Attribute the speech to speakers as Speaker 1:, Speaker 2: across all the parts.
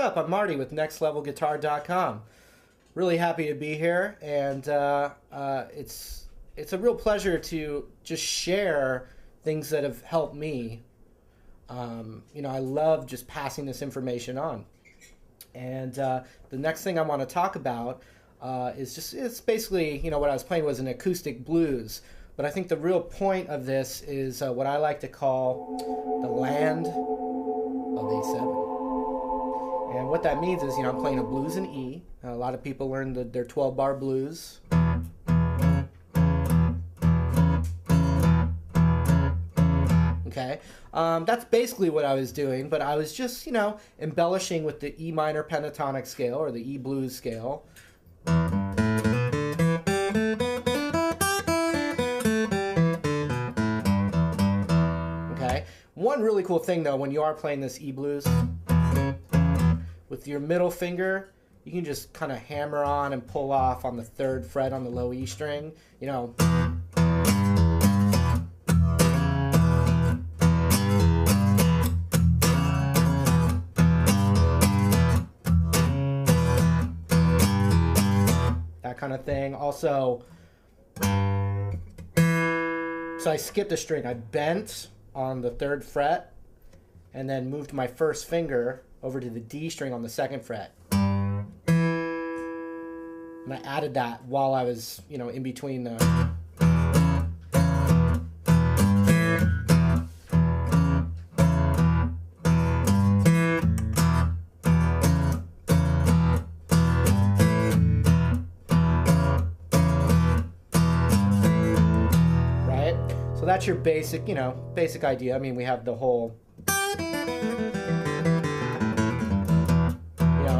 Speaker 1: up? I'm Marty with NextLevelGuitar.com. Really happy to be here, and it's a real pleasure to just share things that have helped me. You know, I love just passing this information on. And the next thing I want to talk about it's basically, you know, what I was playing was an acoustic blues. But I think the real point of this is what I like to call the land of A7. And what that means is, you know, I'm playing a blues in E. A lot of people learn their 12-bar blues. Okay, that's basically what I was doing, but I was just, you know, embellishing with the E minor pentatonic scale, or the E blues scale. Okay, one really cool thing though, when you are playing this E blues, with your middle finger, you can just kind of hammer on and pull off on the 3rd fret on the low E string, you know. That kind of thing. Also, so I skipped a string. I bent on the 3rd fret and then moved my first finger over to the D string on the 2nd fret. And I added that while I was, you know, in between the... Right? So that's your basic, you know, basic idea. I mean, we have the whole...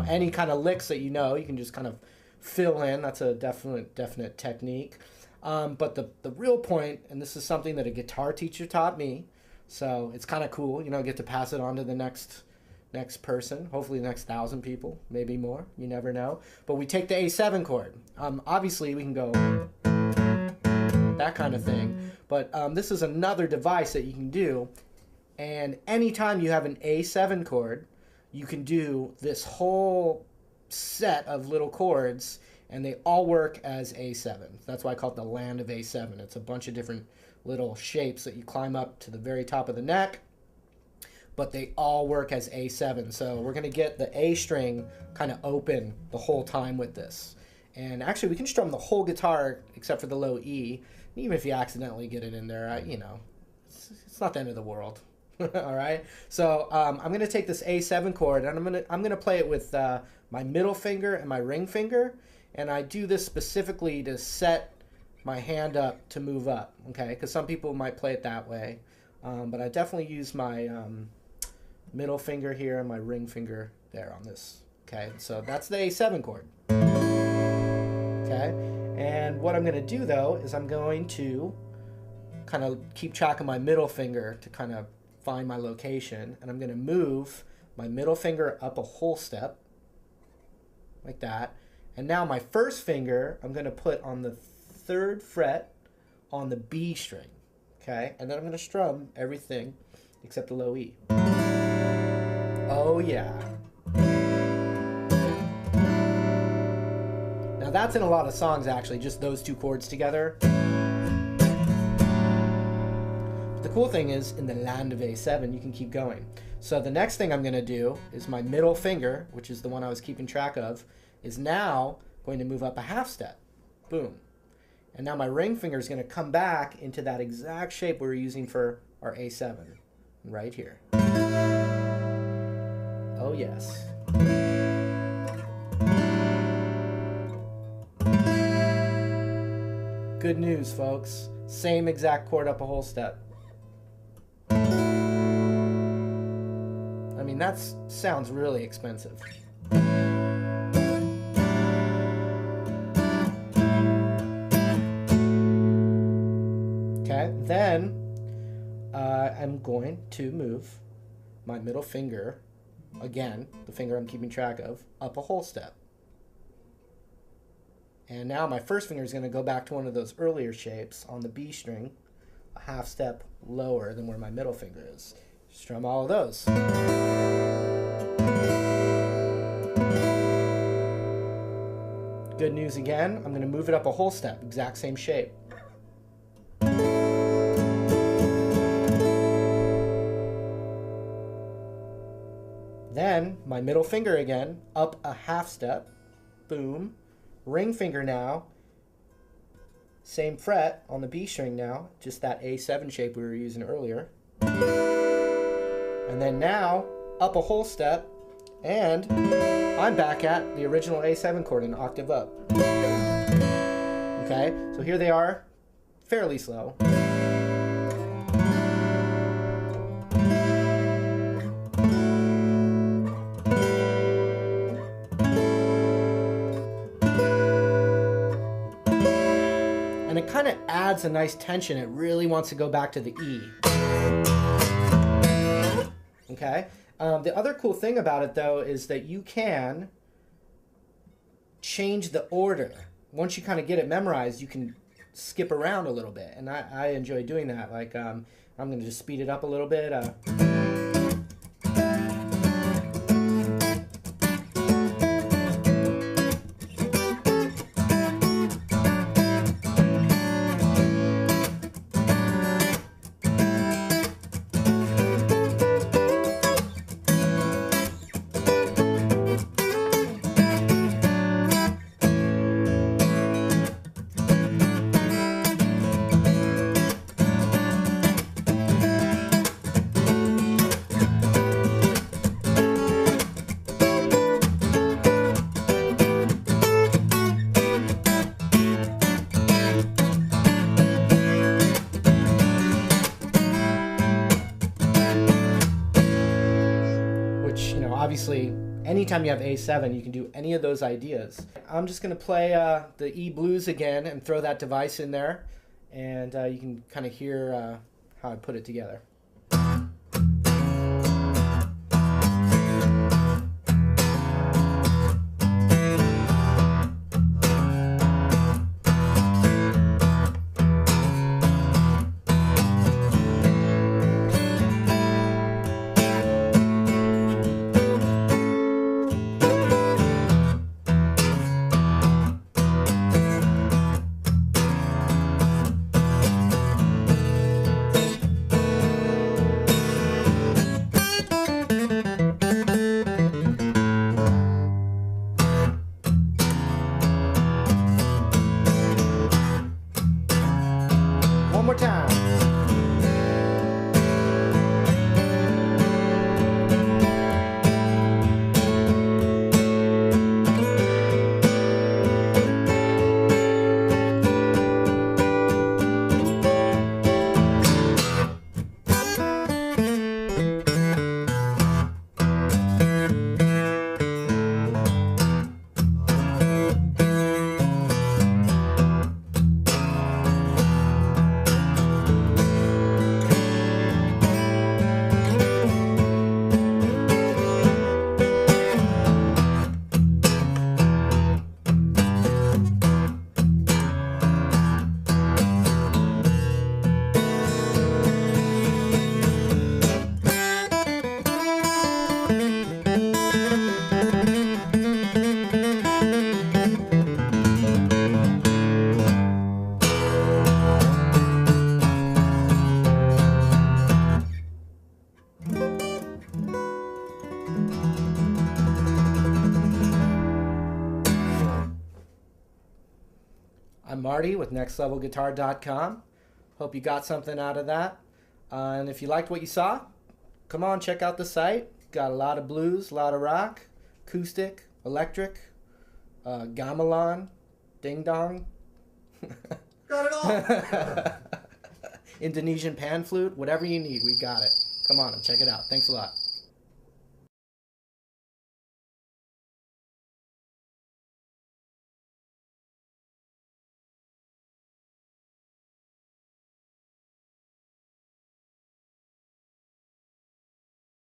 Speaker 1: Any kind of licks that you know, you can just kind of fill in. That's a definite technique. But the real point, and this is something that a guitar teacher taught me, so it's kind of cool, you know, get to pass it on to the next person, hopefully the next 1,000 people, maybe more, you never know. But we take the A7 chord. Obviously we can go that kind of thing, but this is another device that you can do, and anytime you have an A7 chord, you can do this whole set of little chords, and they all work as A7. That's why I call it the land of A7. It's a bunch of different little shapes that you climb up to the very top of the neck, but they all work as A7. So we're going to get the A string kind of open the whole time with this. And actually, we can strum the whole guitar except for the low E. Even if you accidentally get it in there, you know, it's not the end of the world. All right, so I'm going to take this A7 chord, and I'm gonna play it with my middle finger and my ring finger, and I do this specifically to set my hand up to move up. Okay, because some people might play it that way, but I definitely use my middle finger here and my ring finger there on this. Okay, so that's the A7 chord. Okay, and what I'm going to do though is I'm going to kind of keep track of my middle finger to kind of find my location, and I'm going to move my middle finger up a whole step like that, and now my first finger I'm going to put on the 3rd fret on the B string. Okay, and then I'm going to strum everything except the low E. Oh yeah. Now that's in a lot of songs actually, just those 2 chords together. The cool thing is, in the land of A7, you can keep going. So the next thing I'm going to do is my middle finger, which is the one I was keeping track of, is now going to move up a half step. Boom. And now my ring finger is going to come back into that exact shape we were using for our A7, right here. Oh yes. Good news, folks. Same exact chord up a whole step. I mean, that sounds really expensive. Okay, then I'm going to move my middle finger, again, the finger I'm keeping track of, up a whole step. And now my first finger is going to go back to one of those earlier shapes on the B string, a half step lower than where my middle finger is. Strum all of those. Good news again, I'm going to move it up a whole step, exact same shape. Then, my middle finger again, up a half step, boom. Ring finger now, same fret on the B string now, just that A7 shape we were using earlier. And then now, up a whole step, and I'm back at the original A7 chord, an octave up. Okay, so here they are, fairly slow. And it kind of adds a nice tension. It really wants to go back to the E. Okay? The other cool thing about it, though, is that you can change the order. Once you kind of get it memorized, you can skip around a little bit. And I enjoy doing that. Like, I'm going to just speed it up a little bit. Obviously, anytime you have A7, you can do any of those ideas. I'm just going to play the E blues again and throw that device in there, and you can kind of hear how I put it together. One more time. I'm Marty with NextLevelGuitar.com. Hope you got something out of that. And if you liked what you saw, come on, check out the site. Got a lot of blues, a lot of rock, acoustic, electric, gamelan, ding dong.
Speaker 2: Got it all.
Speaker 1: Indonesian pan flute, whatever you need, we got it. Come on and check it out. Thanks a lot.